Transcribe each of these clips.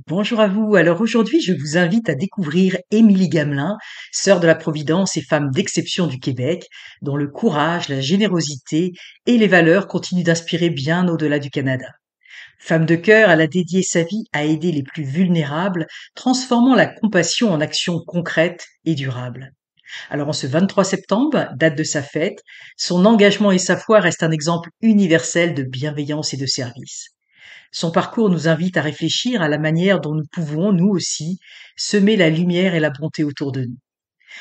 Bonjour à vous. Alors aujourd'hui, je vous invite à découvrir Émilie Gamelin, sœur de la Providence et femme d'exception du Québec, dont le courage, la générosité et les valeurs continuent d'inspirer bien au-delà du Canada. Femme de cœur, elle a dédié sa vie à aider les plus vulnérables, transformant la compassion en action concrète et durable. Alors en ce 23 septembre, date de sa fête, son engagement et sa foi restent un exemple universel de bienveillance et de service. Son parcours nous invite à réfléchir à la manière dont nous pouvons, nous aussi, semer la lumière et la bonté autour de nous.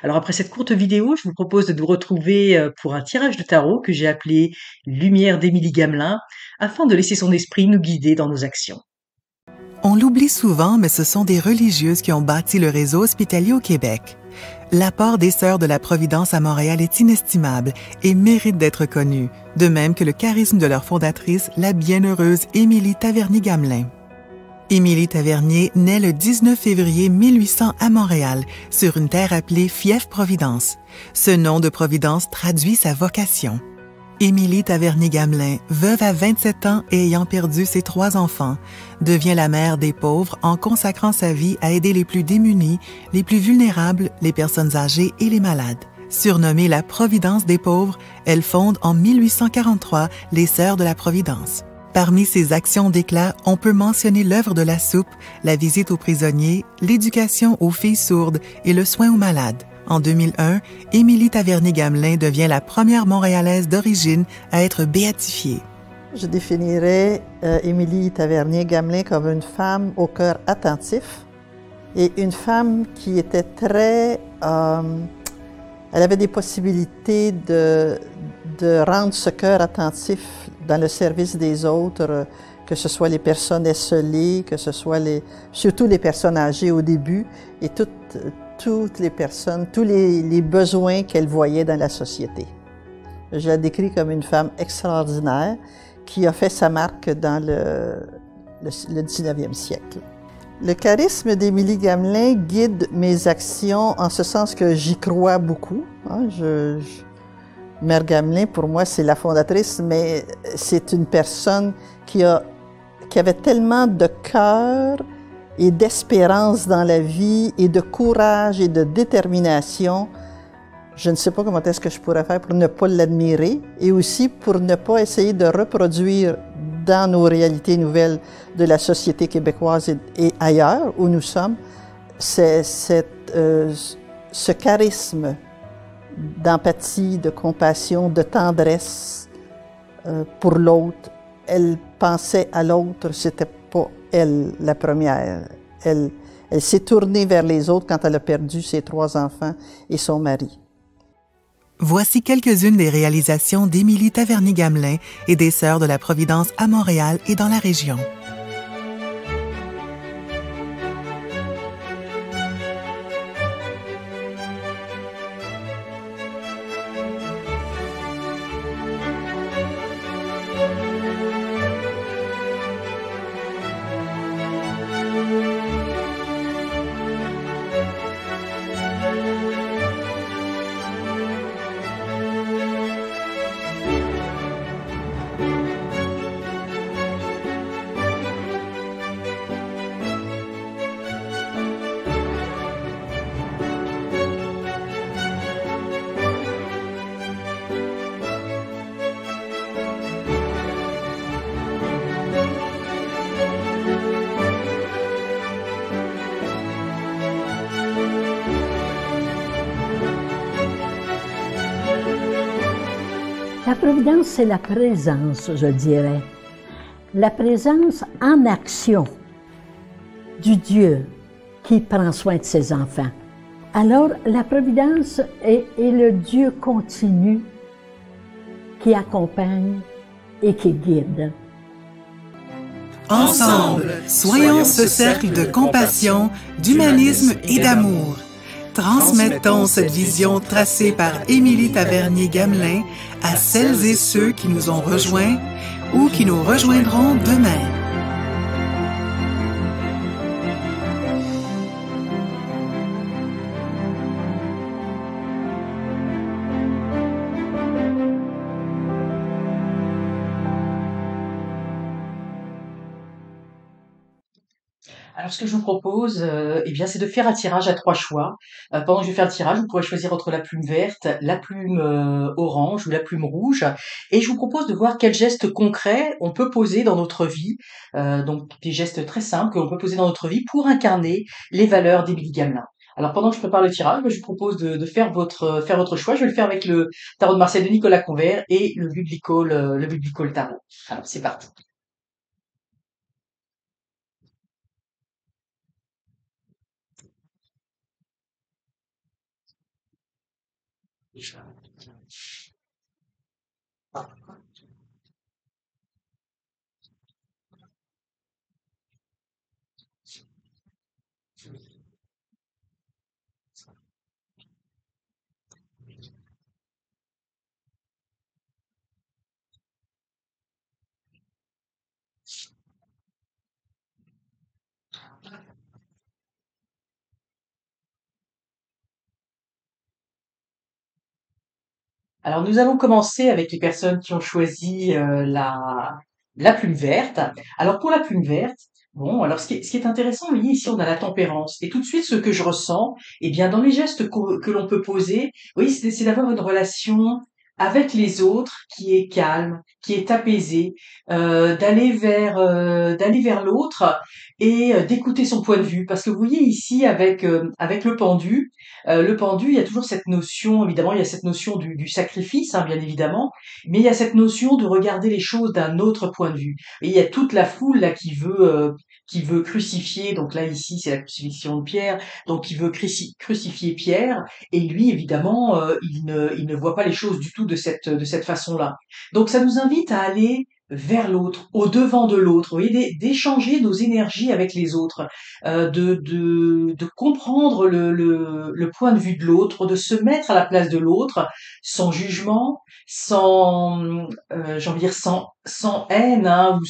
Alors après cette courte vidéo, je vous propose de nous retrouver pour un tirage de tarot que j'ai appelé Lumière d'Émilie Gamelin, afin de laisser son esprit nous guider dans nos actions. On l'oublie souvent, mais ce sont des religieuses qui ont bâti le réseau hospitalier au Québec. L'apport des Sœurs de la Providence à Montréal est inestimable et mérite d'être connu, de même que le charisme de leur fondatrice, la bienheureuse Émilie Tavernier-Gamelin. Émilie Tavernier naît le 19 février 1800 à Montréal, sur une terre appelée Fief-Providence. Ce nom de Providence traduit sa vocation. Émilie Tavernier-Gamelin, veuve à 27 ans et ayant perdu ses 3 enfants, devient la mère des pauvres en consacrant sa vie à aider les plus démunis, les plus vulnérables, les personnes âgées et les malades. Surnommée la Providence des pauvres, elle fonde en 1843 les Sœurs de la Providence. Parmi ses actions d'éclat, on peut mentionner l'œuvre de la soupe, la visite aux prisonniers, l'éducation aux filles sourdes et le soin aux malades. En 2001, Émilie Tavernier-Gamelin devient la première Montréalaise d'origine à être béatifiée. Je définirais Émilie Tavernier-Gamelin comme une femme au cœur attentif et une femme qui était très... elle avait des possibilités de rendre ce cœur attentif dans le service des autres, que ce soit les personnes esseulées, que ce soit surtout les personnes âgées au début et toutes les personnes, tous les besoins qu'elle voyait dans la société. Je la décris comme une femme extraordinaire qui a fait sa marque dans le 19e siècle. Le charisme d'Émilie Gamelin guide mes actions en ce sens que j'y crois beaucoup. Mère Gamelin, pour moi, c'est la fondatrice, mais c'est une personne qui avait tellement de cœur et d'espérance dans la vie et de courage et de détermination. Je ne sais pas comment est-ce que je pourrais faire pour ne pas l'admirer et aussi pour ne pas essayer de reproduire dans nos réalités nouvelles de la société québécoise et ailleurs où nous sommes, ce charisme d'empathie, de compassion, de tendresse pour l'autre. Elle pensait à l'autre, c'était pas elle la première. Elle s'est tournée vers les autres quand elle a perdu ses 3 enfants et son mari. Voici quelques-unes des réalisations d'Émilie Tavernier-Gamelin et des Sœurs de la Providence à Montréal et dans la région. La providence, c'est la présence, je dirais. La présence en action du Dieu qui prend soin de ses enfants. Alors, la providence est le Dieu continu qui accompagne et qui guide. Ensemble, soyons ce cercle de compassion, d'humanisme et d'amour. Transmettons cette vision tracée par Émilie Tavernier-Gamelin à celles et ceux qui nous ont rejoints ou qui nous rejoindront demain. Alors, ce que je vous propose, eh bien, c'est de faire un tirage à 3 choix. Pendant que je vais faire le tirage, vous pourrez choisir entre la plume verte, la plume, orange ou la plume rouge et je vous propose de voir quels gestes concrets on peut poser dans notre vie, donc des gestes très simples que l'on peut poser dans notre vie pour incarner les valeurs d'Émilie Gamelin. Alors, pendant que je prépare le tirage, bah, je vous propose de faire votre choix. Je vais le faire avec le tarot de Marseille de Nicolas Convert et le Biblical Tarot. Alors, c'est parti. Alors nous allons commencer avec les personnes qui ont choisi la plume verte. Alors pour la plume verte, bon, alors ce qui est intéressant, vous voyez, ici on a la tempérance. Et tout de suite, ce que je ressens, eh bien dans les gestes que l'on peut poser, oui, c'est d'avoir une relation avec les autres qui est calme, qui est apaisée, d'aller vers l'autre et d'écouter son point de vue. Parce que vous voyez ici avec le pendu, il y a toujours cette notion, évidemment, il y a cette notion du sacrifice, hein, bien évidemment, mais il y a cette notion de regarder les choses d'un autre point de vue. Et il y a toute la foule là qui veut crucifier. Donc là, ici, c'est la crucifixion de Pierre. Donc il veut crucifier Pierre, et lui, évidemment, il ne voit pas les choses du tout de cette façon-là. Donc ça nous invite à aller vers l'autre, au devant de l'autre, vous voyez, d'échanger nos énergies avec les autres, de comprendre le point de vue de l'autre, de se mettre à la place de l'autre, sans jugement, sans, j'ai envie de dire, sans haine, hein, ou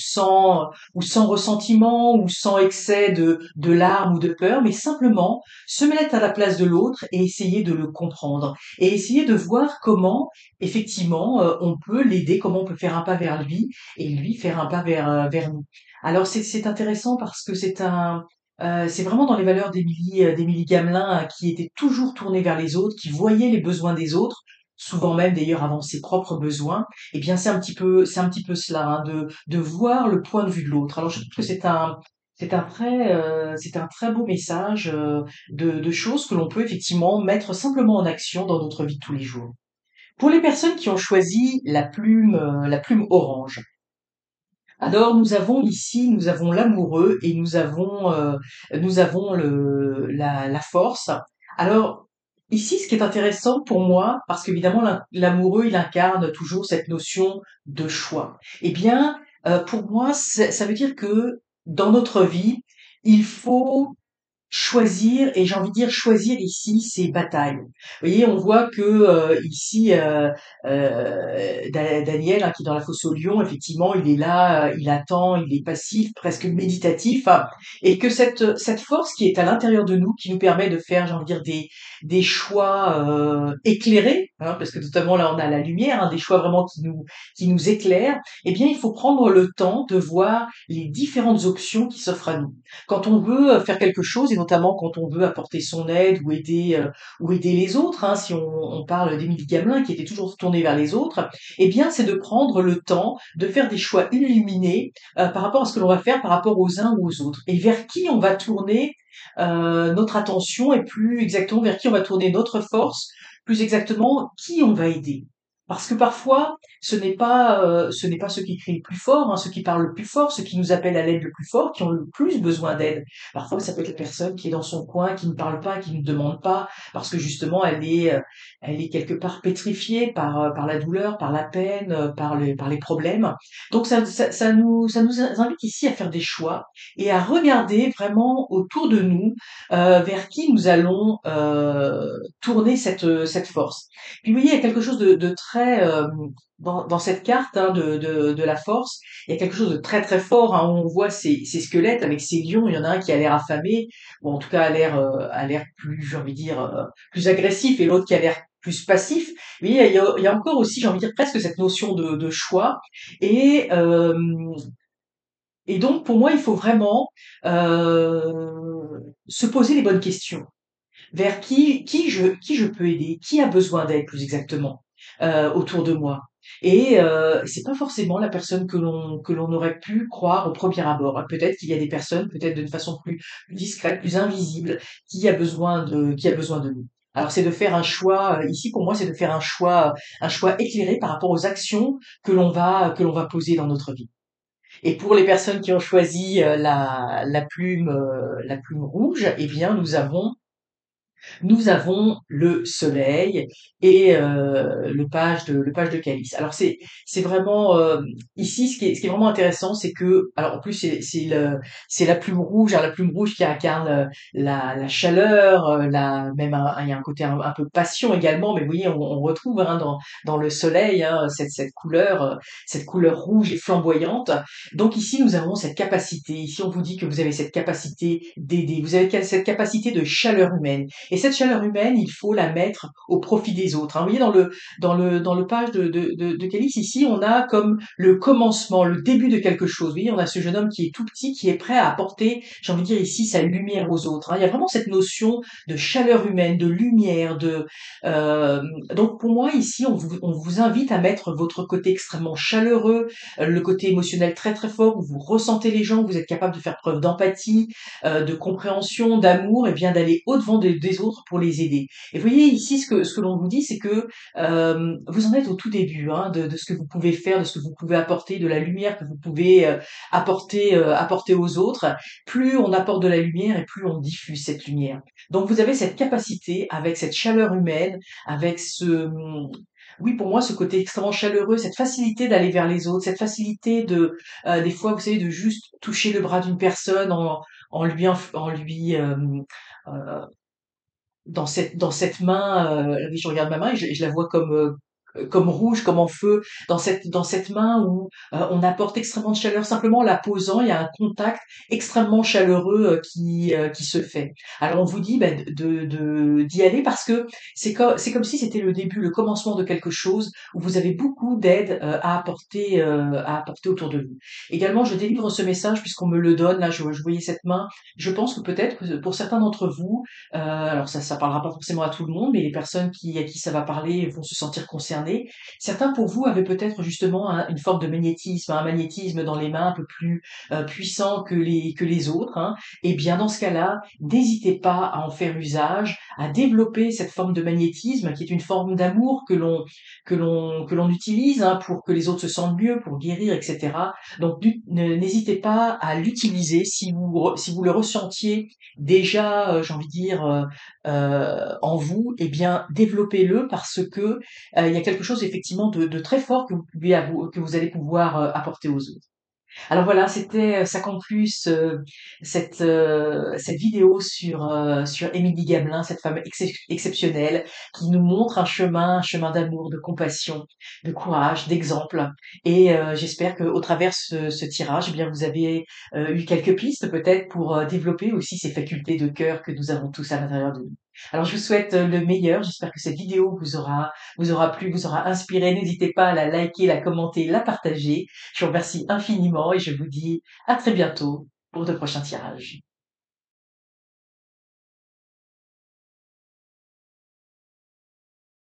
sans ressentiment, ou sans excès de larmes ou de peur, mais simplement se mettre à la place de l'autre et essayer de le comprendre, et essayer de voir comment, effectivement, on peut l'aider, comment on peut faire un pas vers lui, et lui faire un pas vers nous. Alors c'est intéressant parce que c'est vraiment dans les valeurs d'Émilie Gamelin, qui était toujours tournée vers les autres, qui voyait les besoins des autres, souvent même d'ailleurs avant ses propres besoins. Eh bien c'est un petit peu cela, hein, de voir le point de vue de l'autre. Alors je trouve que c'est un très beau message, de choses que l'on peut effectivement mettre simplement en action dans notre vie de tous les jours. Pour les personnes qui ont choisi la plume orange, alors nous avons l'amoureux et nous avons la force. Alors ici, ce qui est intéressant pour moi, parce qu'évidemment l'amoureux, il incarne toujours cette notion de choix. Eh bien, pour moi, ça veut dire que dans notre vie, il faut choisir, et j'ai envie de dire choisir ici ses batailles. Vous voyez, on voit que ici Daniel, hein, qui est dans la fosse au lion, effectivement, il est là, il attend, il est passif, presque méditatif, hein, et que cette force qui est à l'intérieur de nous, qui nous permet de faire, j'ai envie de dire, des choix éclairés, hein, parce que notamment là on a la lumière, hein, des choix vraiment qui nous éclairent. Eh bien, il faut prendre le temps de voir les différentes options qui s'offrent à nous. Quand on veut faire quelque chose, et notamment quand on veut apporter son aide ou aider les autres, hein, si on parle d'Émilie Gamelin qui était toujours tournée vers les autres, eh bien c'est de prendre le temps de faire des choix illuminés par rapport à ce que l'on va faire par rapport aux uns ou aux autres, et vers qui on va tourner notre attention, et plus exactement vers qui on va tourner notre force, plus exactement qui on va aider. Parce que parfois, ce n'est pas ceux qui crient le plus fort, hein, ceux qui parlent le plus fort, ceux qui nous appellent à l'aide le plus fort, qui ont le plus besoin d'aide. Parfois, ça peut être la personne qui est dans son coin, qui ne parle pas, qui ne demande pas, parce que justement, elle est quelque part pétrifiée par la douleur, par la peine, par les problèmes. Donc, ça nous invite ici à faire des choix et à regarder vraiment autour de nous vers qui nous allons tourner cette force. Puis vous voyez, il y a quelque chose de très dans cette carte, hein, de la force, il y a quelque chose de très très fort, hein, où on voit ces squelettes avec ces lions. Il y en a un qui a l'air affamé, ou en tout cas a l'air plus, j'ai envie de dire, plus agressif, et l'autre qui a l'air plus passif. Mais il y a encore aussi, j'ai envie de dire, presque cette notion de choix. Et, euh, et donc, pour moi, il faut vraiment se poser les bonnes questions. Vers qui je peux aider, qui a besoin d'aide plus exactement autour de moi. Et c'est pas forcément la personne que l'on aurait pu croire au premier abord, hein. Peut-être qu'il y a des personnes, peut-être d'une façon plus discrète, plus invisible, qui a besoin de nous. Alors c'est de faire un choix, ici pour moi c'est de faire un choix éclairé par rapport aux actions que l'on va poser dans notre vie. Et pour les personnes qui ont choisi la plume rouge, eh bien nous avons le soleil et le page de calice. Alors c'est vraiment ici ce qui est vraiment intéressant, c'est que alors en plus c'est la plume rouge, alors la plume rouge qui incarne la chaleur, même il y a un côté un peu passion également, mais vous voyez on retrouve hein, dans le soleil hein, cette couleur rouge et flamboyante. Donc ici nous avons cette capacité. Ici on vous dit que vous avez cette capacité d'aider, vous avez cette capacité de chaleur humaine. Et cette chaleur humaine, il faut la mettre au profit des autres, hein. Vous voyez, dans le page de Calice, ici, on a comme le commencement, le début de quelque chose. Vous voyez, on a ce jeune homme qui est tout petit, qui est prêt à apporter, j'ai envie de dire ici, sa lumière aux autres, hein. Il y a vraiment cette notion de chaleur humaine, de lumière, euh, donc pour moi, ici, on vous invite à mettre votre côté extrêmement chaleureux, le côté émotionnel très très fort, où vous ressentez les gens, où vous êtes capable de faire preuve d'empathie, de compréhension, d'amour, et bien d'aller au-devant des autres pour les aider. Et vous voyez ici ce que l'on vous dit, c'est que vous en êtes au tout début hein, de ce que vous pouvez faire, de ce que vous pouvez apporter, de la lumière que vous pouvez apporter aux autres. Plus on apporte de la lumière et plus on diffuse cette lumière. Donc vous avez cette capacité avec cette chaleur humaine, avec oui, pour moi, ce côté extrêmement chaleureux, cette facilité d'aller vers les autres, cette facilité des fois, vous savez, de juste toucher le bras d'une personne en lui euh, dans cette main, oui, je regarde ma main et je la vois comme rouge, comme en feu, dans cette main où on apporte extrêmement de chaleur simplement en la posant. Il y a un contact extrêmement chaleureux qui se fait. Alors on vous dit ben, d'y aller parce que c'est comme si c'était le début, le commencement de quelque chose où vous avez beaucoup d'aide à apporter autour de vous. Également, je délivre ce message puisqu'on me le donne. Là, je voyais cette main. Je pense que peut-être que pour certains d'entre vous, alors ça parlera pas forcément à tout le monde, mais les personnes à qui ça va parler vont se sentir concernées. Certains pour vous avaient peut-être justement une forme de magnétisme, un magnétisme dans les mains un peu plus puissant que les autres, hein. Et bien dans ce cas-là, n'hésitez pas à en faire usage, à développer cette forme de magnétisme qui est une forme d'amour que l'on utilise hein, pour que les autres se sentent mieux, pour guérir, etc. Donc n'hésitez pas à l'utiliser si vous le ressentiez déjà, j'ai envie de dire, en vous, eh bien, développez-le parce que il y a quelque chose effectivement de très fort que vous allez pouvoir apporter aux autres. Alors voilà, ça conclut cette vidéo sur Émilie Gamelin, cette femme exceptionnelle qui nous montre un chemin d'amour, de compassion, de courage, d'exemple. Et j'espère que au travers ce tirage, eh bien vous avez eu quelques pistes peut-être pour développer aussi ces facultés de cœur que nous avons tous à l'intérieur de nous. Alors je vous souhaite le meilleur. J'espère que cette vidéo vous aura plu, vous aura inspiré. N'hésitez pas à la liker, la commenter, la partager. Je vous remercie infiniment et je vous dis à très bientôt pour de prochains tirages.